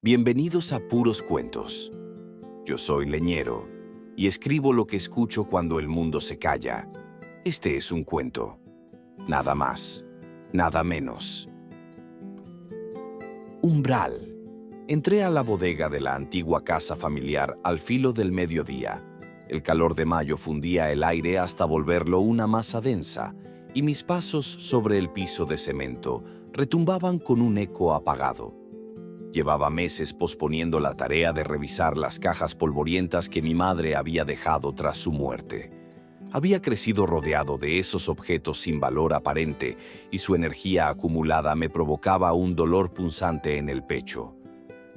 Bienvenidos a Puros Cuentos. Yo soy Leñero y escribo lo que escucho cuando el mundo se calla. Este es un cuento. Nada más, nada menos. Umbral. Entré a la bodega de la antigua casa familiar al filo del mediodía. El calor de mayo fundía el aire hasta volverlo una masa densa, y mis pasos sobre el piso de cemento retumbaban con un eco apagado. Llevaba meses posponiendo la tarea de revisar las cajas polvorientas que mi madre había dejado tras su muerte. Había crecido rodeado de esos objetos sin valor aparente y su energía acumulada me provocaba un dolor punzante en el pecho.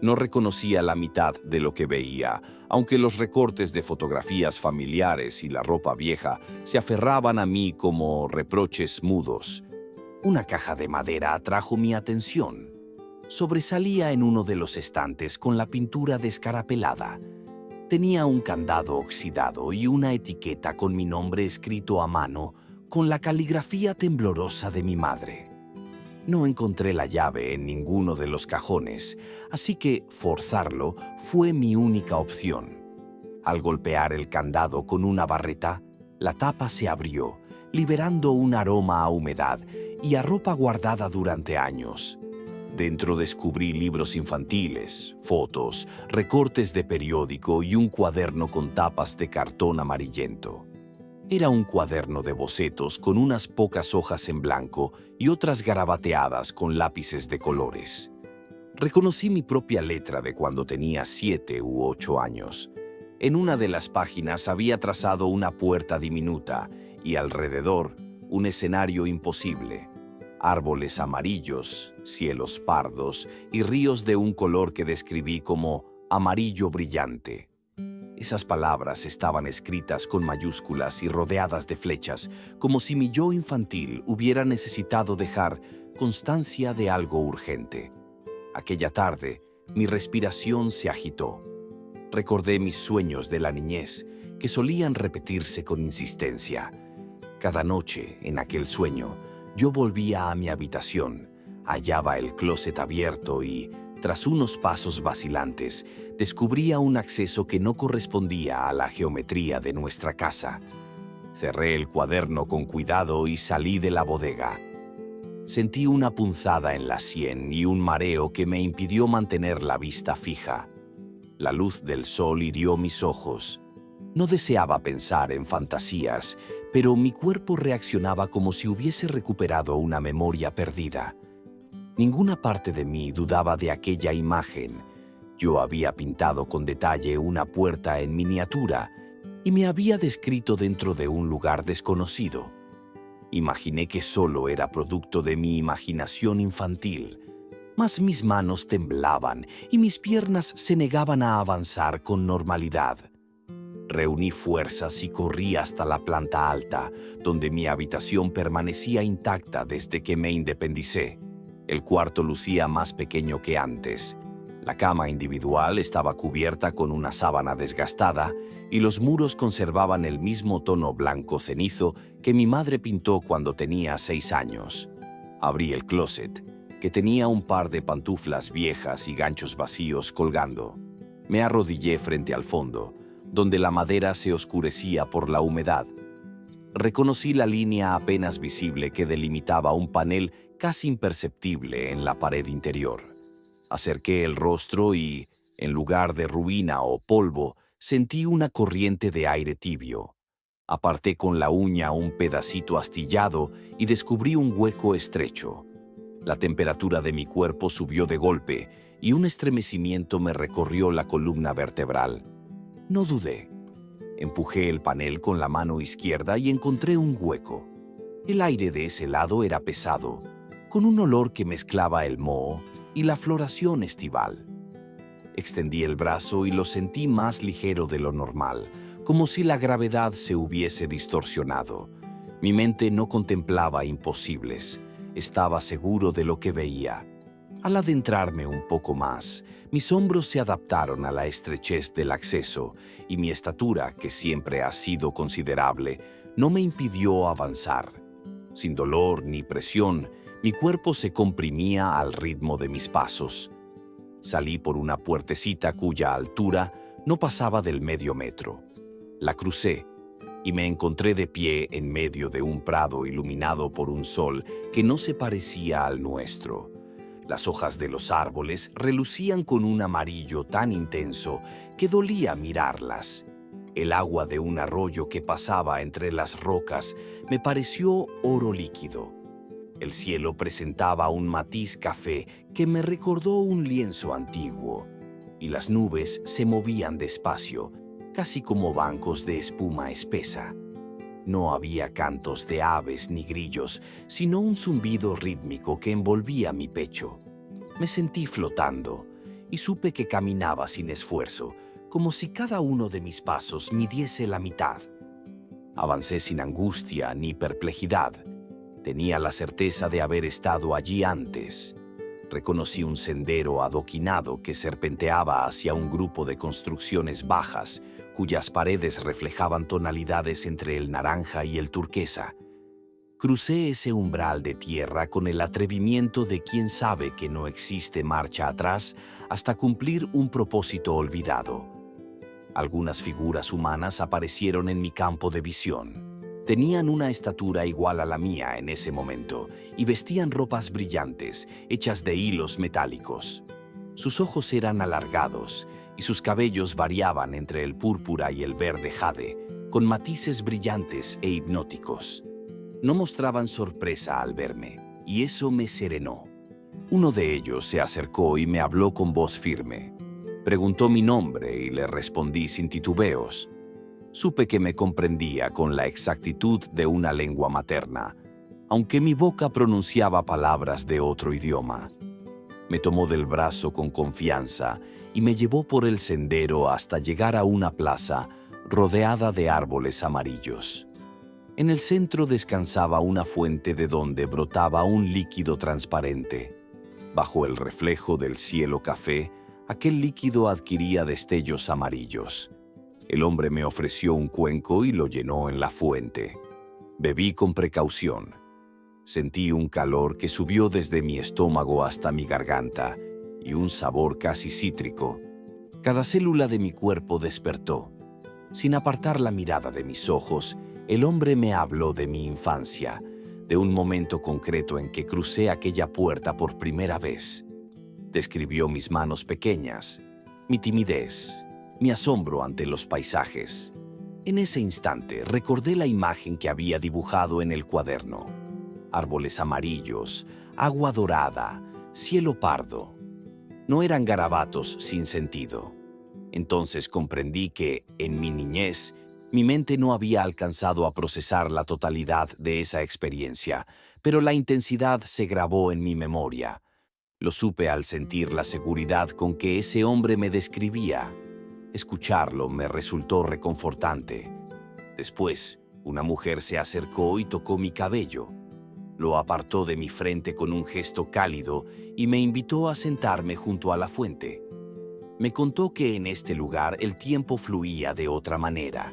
No reconocía la mitad de lo que veía, aunque los recortes de fotografías familiares y la ropa vieja se aferraban a mí como reproches mudos. Una caja de madera atrajo mi atención. Sobresalía en uno de los estantes con la pintura descarapelada. Tenía un candado oxidado y una etiqueta con mi nombre escrito a mano, con la caligrafía temblorosa de mi madre. No encontré la llave en ninguno de los cajones, así que forzarlo fue mi única opción. Al golpear el candado con una barreta, la tapa se abrió, liberando un aroma a humedad y a ropa guardada durante años. Dentro descubrí libros infantiles, fotos, recortes de periódico y un cuaderno con tapas de cartón amarillento. Era un cuaderno de bocetos con unas pocas hojas en blanco y otras garabateadas con lápices de colores. Reconocí mi propia letra de cuando tenía 7 u 8 años. En una de las páginas había trazado una puerta diminuta y alrededor un escenario imposible. Árboles amarillos, cielos pardos y ríos de un color que describí como amarillo brillante. Esas palabras estaban escritas con mayúsculas y rodeadas de flechas, como si mi yo infantil hubiera necesitado dejar constancia de algo urgente. Aquella tarde, mi respiración se agitó. Recordé mis sueños de la niñez, que solían repetirse con insistencia. Cada noche, en aquel sueño, yo volvía a mi habitación, hallaba el closet abierto y, tras unos pasos vacilantes, descubría un acceso que no correspondía a la geometría de nuestra casa. Cerré el cuaderno con cuidado y salí de la bodega. Sentí una punzada en la sien y un mareo que me impidió mantener la vista fija. La luz del sol hirió mis ojos. No deseaba pensar en fantasías, pero mi cuerpo reaccionaba como si hubiese recuperado una memoria perdida. Ninguna parte de mí dudaba de aquella imagen. Yo había pintado con detalle una puerta en miniatura y me había descrito dentro de un lugar desconocido. Imaginé que solo era producto de mi imaginación infantil, mas mis manos temblaban y mis piernas se negaban a avanzar con normalidad. Reuní fuerzas y corrí hasta la planta alta, donde mi habitación permanecía intacta desde que me independicé. El cuarto lucía más pequeño que antes. La cama individual estaba cubierta con una sábana desgastada y los muros conservaban el mismo tono blanco cenizo que mi madre pintó cuando tenía 6 años. Abrí el closet, que tenía un par de pantuflas viejas y ganchos vacíos colgando. Me arrodillé frente al fondo, donde la madera se oscurecía por la humedad. Reconocí la línea apenas visible que delimitaba un panel casi imperceptible en la pared interior. Acerqué el rostro y, en lugar de ruina o polvo, sentí una corriente de aire tibio. Aparté con la uña un pedacito astillado y descubrí un hueco estrecho. La temperatura de mi cuerpo subió de golpe y un estremecimiento me recorrió la columna vertebral. No dudé. Empujé el panel con la mano izquierda y encontré un hueco. El aire de ese lado era pesado, con un olor que mezclaba el moho y la floración estival. Extendí el brazo y lo sentí más ligero de lo normal, como si la gravedad se hubiese distorsionado. Mi mente no contemplaba imposibles. Estaba seguro de lo que veía. Al adentrarme un poco más, mis hombros se adaptaron a la estrechez del acceso y mi estatura, que siempre ha sido considerable, no me impidió avanzar. Sin dolor ni presión, mi cuerpo se comprimía al ritmo de mis pasos. Salí por una puertecita cuya altura no pasaba del medio metro. La crucé y me encontré de pie en medio de un prado iluminado por un sol que no se parecía al nuestro. Las hojas de los árboles relucían con un amarillo tan intenso que dolía mirarlas. El agua de un arroyo que pasaba entre las rocas me pareció oro líquido. El cielo presentaba un matiz café que me recordó un lienzo antiguo, y las nubes se movían despacio, casi como bancos de espuma espesa. No había cantos de aves ni grillos, sino un zumbido rítmico que envolvía mi pecho. Me sentí flotando y supe que caminaba sin esfuerzo, como si cada uno de mis pasos midiese la mitad. Avancé sin angustia ni perplejidad. Tenía la certeza de haber estado allí antes. Reconocí un sendero adoquinado que serpenteaba hacia un grupo de construcciones bajas, cuyas paredes reflejaban tonalidades entre el naranja y el turquesa. Crucé ese umbral de tierra con el atrevimiento de quien sabe que no existe marcha atrás hasta cumplir un propósito olvidado. Algunas figuras humanas aparecieron en mi campo de visión. Tenían una estatura igual a la mía en ese momento y vestían ropas brillantes, hechas de hilos metálicos. Sus ojos eran alargados y sus cabellos variaban entre el púrpura y el verde jade, con matices brillantes e hipnóticos. No mostraban sorpresa al verme, y eso me serenó. Uno de ellos se acercó y me habló con voz firme. Preguntó mi nombre y le respondí sin titubeos. Supe que me comprendía con la exactitud de una lengua materna, aunque mi boca pronunciaba palabras de otro idioma. Me tomó del brazo con confianza y me llevó por el sendero hasta llegar a una plaza rodeada de árboles amarillos. En el centro descansaba una fuente de donde brotaba un líquido transparente. Bajo el reflejo del cielo café, aquel líquido adquiría destellos amarillos. El hombre me ofreció un cuenco y lo llenó en la fuente. Bebí con precaución. Sentí un calor que subió desde mi estómago hasta mi garganta y un sabor casi cítrico. Cada célula de mi cuerpo despertó. Sin apartar la mirada de mis ojos, el hombre me habló de mi infancia, de un momento concreto en que crucé aquella puerta por primera vez. Describió mis manos pequeñas, mi timidez, mi asombro ante los paisajes. En ese instante recordé la imagen que había dibujado en el cuaderno. Árboles amarillos, agua dorada, cielo pardo. No eran garabatos sin sentido. Entonces comprendí que, en mi niñez, mi mente no había alcanzado a procesar la totalidad de esa experiencia, pero la intensidad se grabó en mi memoria. Lo supe al sentir la seguridad con que ese hombre me describía. Escucharlo me resultó reconfortante. Después, una mujer se acercó y tocó mi cabello. Lo apartó de mi frente con un gesto cálido y me invitó a sentarme junto a la fuente. Me contó que en este lugar el tiempo fluía de otra manera.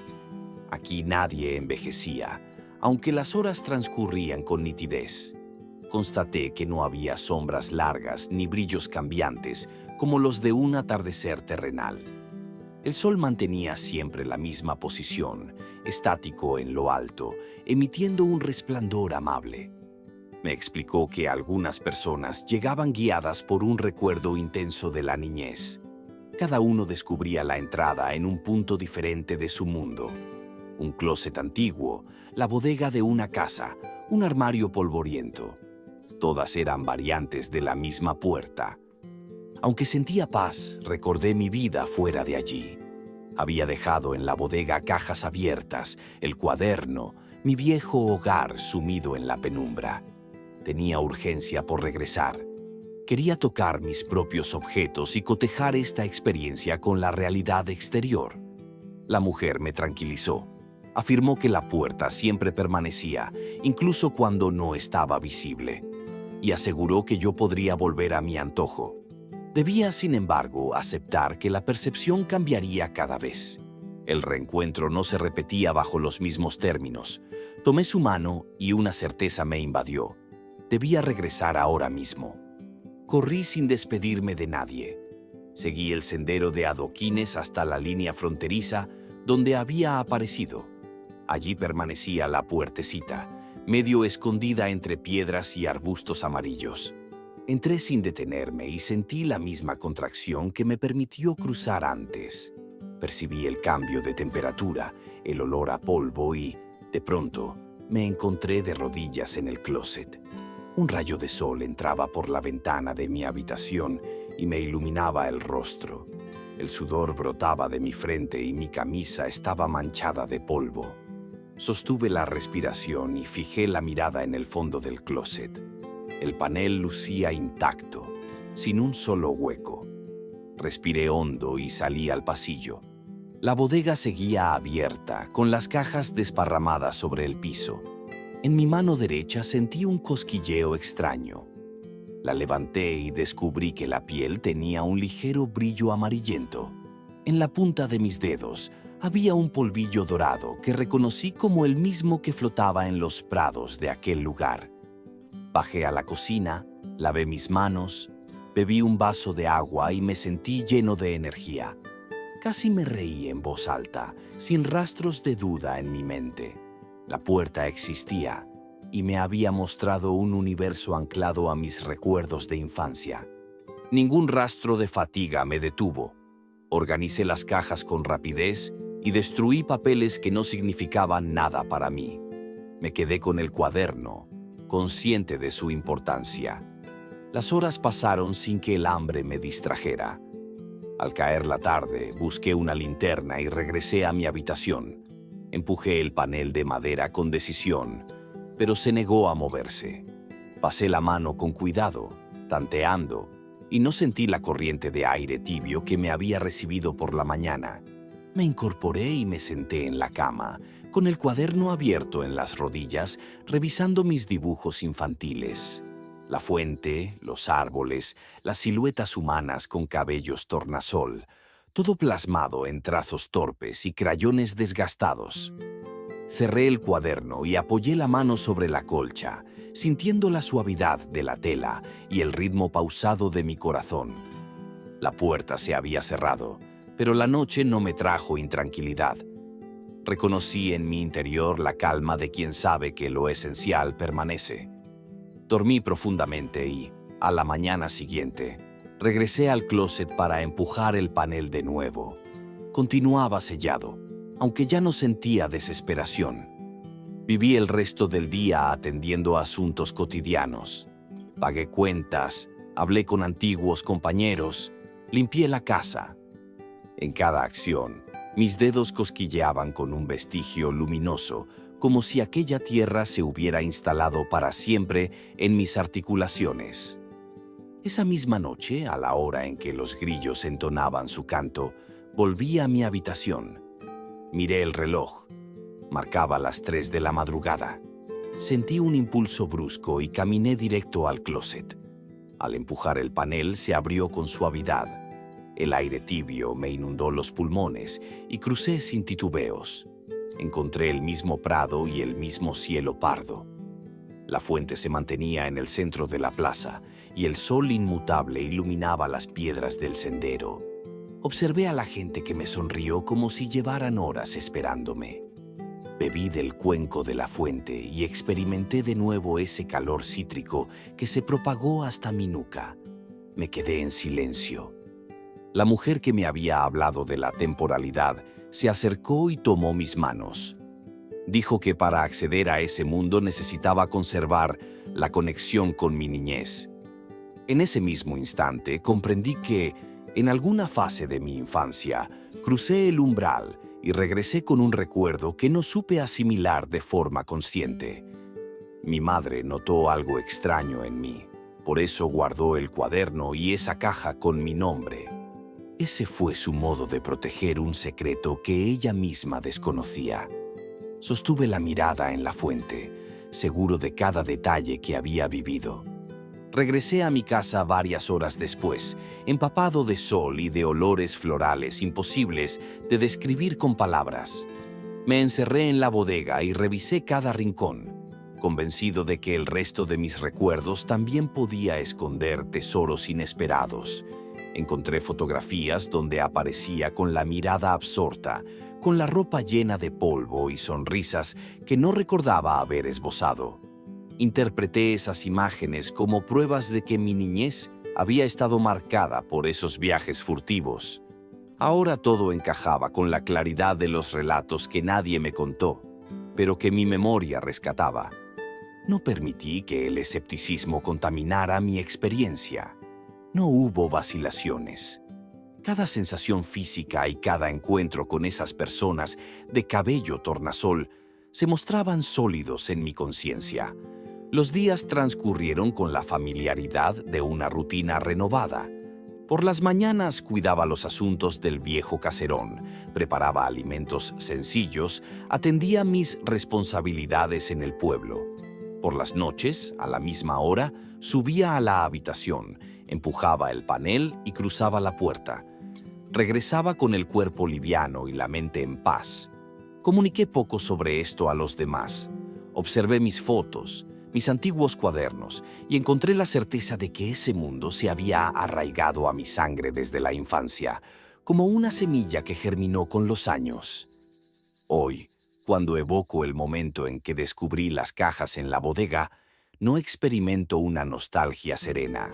Aquí nadie envejecía, aunque las horas transcurrían con nitidez. Constaté que no había sombras largas ni brillos cambiantes como los de un atardecer terrenal. El sol mantenía siempre la misma posición, estático en lo alto, emitiendo un resplandor amable. Me explicó que algunas personas llegaban guiadas por un recuerdo intenso de la niñez. Cada uno descubría la entrada en un punto diferente de su mundo. Un closet antiguo, la bodega de una casa, un armario polvoriento. Todas eran variantes de la misma puerta. Aunque sentía paz, recordé mi vida fuera de allí. Había dejado en la bodega cajas abiertas, el cuaderno, mi viejo hogar sumido en la penumbra. Tenía urgencia por regresar. Quería tocar mis propios objetos y cotejar esta experiencia con la realidad exterior. La mujer me tranquilizó. Afirmó que la puerta siempre permanecía, incluso cuando no estaba visible, y aseguró que yo podría volver a mi antojo. Debía, sin embargo, aceptar que la percepción cambiaría cada vez. El reencuentro no se repetía bajo los mismos términos. Tomé su mano y una certeza me invadió. Debía regresar ahora mismo. Corrí sin despedirme de nadie. Seguí el sendero de adoquines hasta la línea fronteriza donde había aparecido. Allí permanecía la puertecita, medio escondida entre piedras y arbustos amarillos. Entré sin detenerme y sentí la misma contracción que me permitió cruzar antes. Percibí el cambio de temperatura, el olor a polvo y, de pronto, me encontré de rodillas en el closet. Un rayo de sol entraba por la ventana de mi habitación y me iluminaba el rostro. El sudor brotaba de mi frente y mi camisa estaba manchada de polvo. Sostuve la respiración y fijé la mirada en el fondo del closet. El panel lucía intacto, sin un solo hueco. Respiré hondo y salí al pasillo. La bodega seguía abierta, con las cajas desparramadas sobre el piso. En mi mano derecha sentí un cosquilleo extraño. La levanté y descubrí que la piel tenía un ligero brillo amarillento. En la punta de mis dedos había un polvillo dorado que reconocí como el mismo que flotaba en los prados de aquel lugar. Bajé a la cocina, lavé mis manos, bebí un vaso de agua y me sentí lleno de energía. Casi me reí en voz alta, sin rastros de duda en mi mente. La puerta existía y me había mostrado un universo anclado a mis recuerdos de infancia. Ningún rastro de fatiga me detuvo. Organicé las cajas con rapidez y destruí papeles que no significaban nada para mí. Me quedé con el cuaderno, consciente de su importancia. Las horas pasaron sin que el hambre me distrajera. Al caer la tarde, busqué una linterna y regresé a mi habitación. Empujé el panel de madera con decisión, pero se negó a moverse. Pasé la mano con cuidado, tanteando, y no sentí la corriente de aire tibio que me había recibido por la mañana. Me incorporé y me senté en la cama, con el cuaderno abierto en las rodillas, revisando mis dibujos infantiles. La fuente, los árboles, las siluetas humanas con cabellos tornasol, todo plasmado en trazos torpes y crayones desgastados. Cerré el cuaderno y apoyé la mano sobre la colcha, sintiendo la suavidad de la tela y el ritmo pausado de mi corazón. La puerta se había cerrado, pero la noche no me trajo intranquilidad. Reconocí en mi interior la calma de quien sabe que lo esencial permanece. Dormí profundamente y, a la mañana siguiente, regresé al closet para empujar el panel de nuevo. Continuaba sellado, aunque ya no sentía desesperación. Viví el resto del día atendiendo asuntos cotidianos. Pagué cuentas, hablé con antiguos compañeros, limpié la casa. En cada acción, mis dedos cosquilleaban con un vestigio luminoso, como si aquella tierra se hubiera instalado para siempre en mis articulaciones. Esa misma noche, a la hora en que los grillos entonaban su canto, volví a mi habitación. Miré el reloj. Marcaba las 3 de la madrugada. Sentí un impulso brusco y caminé directo al closet. Al empujar el panel se abrió con suavidad. El aire tibio me inundó los pulmones y crucé sin titubeos. Encontré el mismo prado y el mismo cielo pardo. La fuente se mantenía en el centro de la plaza y el sol inmutable iluminaba las piedras del sendero. Observé a la gente que me sonrió como si llevaran horas esperándome. Bebí del cuenco de la fuente y experimenté de nuevo ese calor cítrico que se propagó hasta mi nuca. Me quedé en silencio. La mujer que me había hablado de la temporalidad se acercó y tomó mis manos. Dijo que para acceder a ese mundo necesitaba conservar la conexión con mi niñez. En ese mismo instante comprendí que, en alguna fase de mi infancia, crucé el umbral y regresé con un recuerdo que no supe asimilar de forma consciente. Mi madre notó algo extraño en mí, por eso guardó el cuaderno y esa caja con mi nombre. Ese fue su modo de proteger un secreto que ella misma desconocía. Sostuve la mirada en la fuente, seguro de cada detalle que había vivido. Regresé a mi casa varias horas después, empapado de sol y de olores florales imposibles de describir con palabras. Me encerré en la bodega y revisé cada rincón, convencido de que el resto de mis recuerdos también podía esconder tesoros inesperados. Encontré fotografías donde aparecía con la mirada absorta, con la ropa llena de polvo y sonrisas que no recordaba haber esbozado. Interpreté esas imágenes como pruebas de que mi niñez había estado marcada por esos viajes furtivos. Ahora todo encajaba con la claridad de los relatos que nadie me contó, pero que mi memoria rescataba. No permití que el escepticismo contaminara mi experiencia. No hubo vacilaciones. Cada sensación física y cada encuentro con esas personas de cabello tornasol se mostraban sólidos en mi conciencia. Los días transcurrieron con la familiaridad de una rutina renovada. Por las mañanas cuidaba los asuntos del viejo caserón, preparaba alimentos sencillos, atendía mis responsabilidades en el pueblo. Por las noches, a la misma hora, subía a la habitación, empujaba el panel y cruzaba la puerta. Regresaba con el cuerpo liviano y la mente en paz. Comuniqué poco sobre esto a los demás. Observé mis fotos, mis antiguos cuadernos, y encontré la certeza de que ese mundo se había arraigado a mi sangre desde la infancia, como una semilla que germinó con los años. Hoy, cuando evoco el momento en que descubrí las cajas en la bodega, no experimento una nostalgia serena.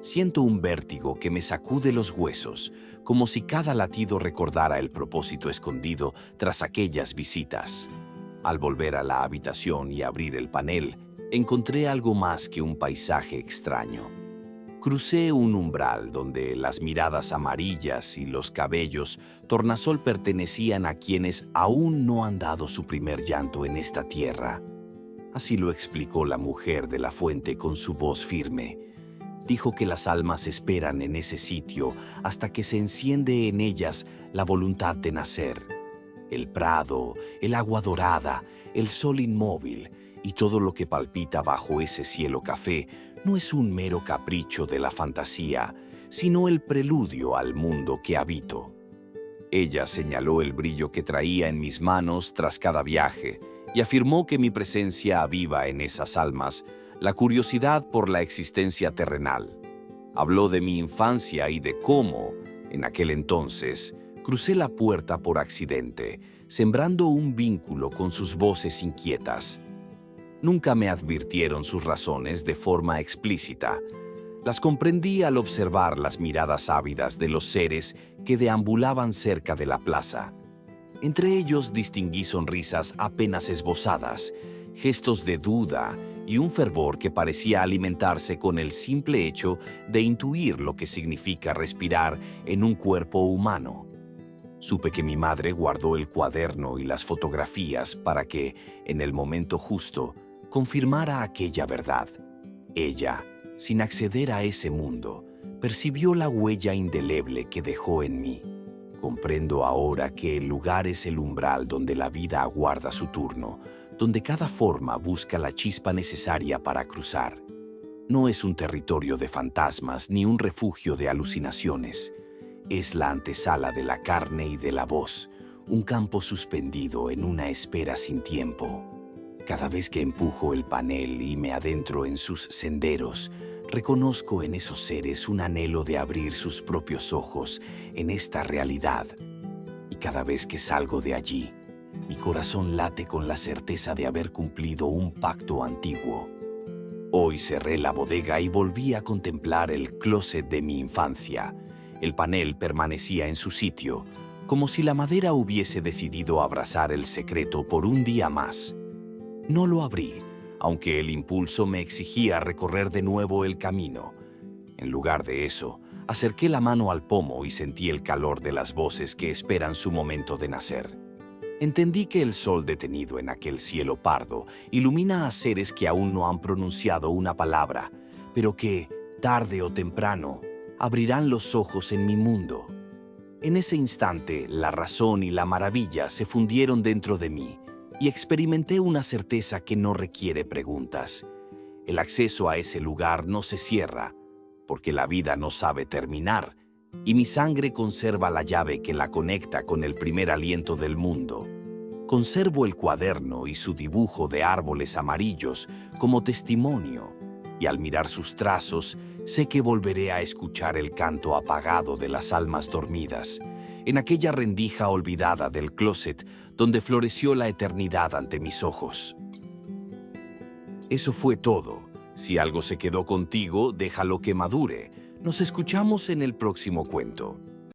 Siento un vértigo que me sacude los huesos, como si cada latido recordara el propósito escondido tras aquellas visitas. Al volver a la habitación y abrir el panel, encontré algo más que un paisaje extraño. Crucé un umbral donde las miradas amarillas y los cabellos tornasol pertenecían a quienes aún no han dado su primer llanto en esta tierra. Así lo explicó la mujer de la fuente con su voz firme. Dijo que las almas esperan en ese sitio hasta que se enciende en ellas la voluntad de nacer. El prado, el agua dorada, el sol inmóvil y todo lo que palpita bajo ese cielo café no es un mero capricho de la fantasía, sino el preludio al mundo que habito. Ella señaló el brillo que traía en mis manos tras cada viaje y afirmó que mi presencia aviva en esas almas la curiosidad por la existencia terrenal. Habló de mi infancia y de cómo, en aquel entonces, crucé la puerta por accidente, sembrando un vínculo con sus voces inquietas. Nunca me advirtieron sus razones de forma explícita. Las comprendí al observar las miradas ávidas de los seres que deambulaban cerca de la plaza. Entre ellos distinguí sonrisas apenas esbozadas, gestos de duda y un fervor que parecía alimentarse con el simple hecho de intuir lo que significa respirar en un cuerpo humano. Supe que mi madre guardó el cuaderno y las fotografías para que, en el momento justo, confirmara aquella verdad. Ella, sin acceder a ese mundo, percibió la huella indeleble que dejó en mí. Comprendo ahora que el lugar es el umbral donde la vida aguarda su turno, donde cada forma busca la chispa necesaria para cruzar. No es un territorio de fantasmas ni un refugio de alucinaciones. Es la antesala de la carne y de la voz, un campo suspendido en una espera sin tiempo. Cada vez que empujo el panel y me adentro en sus senderos, reconozco en esos seres un anhelo de abrir sus propios ojos en esta realidad. Y cada vez que salgo de allí, mi corazón late con la certeza de haber cumplido un pacto antiguo. Hoy cerré la bodega y volví a contemplar el closet de mi infancia. El panel permanecía en su sitio, como si la madera hubiese decidido abrazar el secreto por un día más. No lo abrí, aunque el impulso me exigía recorrer de nuevo el camino. En lugar de eso, acerqué la mano al pomo y sentí el calor de las voces que esperan su momento de nacer. Entendí que el sol detenido en aquel cielo pardo ilumina a seres que aún no han pronunciado una palabra, pero que, tarde o temprano, abrirán los ojos en mi mundo. En ese instante, la razón y la maravilla se fundieron dentro de mí y experimenté una certeza que no requiere preguntas. El acceso a ese lugar no se cierra, porque la vida no sabe terminar, y mi sangre conserva la llave que la conecta con el primer aliento del mundo. Conservo el cuaderno y su dibujo de árboles amarillos como testimonio, y al mirar sus trazos, Sé que volveré a escuchar el canto apagado de las almas dormidas, en aquella rendija olvidada del closet donde floreció la eternidad ante mis ojos. Eso fue todo. Si algo se quedó contigo, déjalo que madure. Nos escuchamos en el próximo cuento.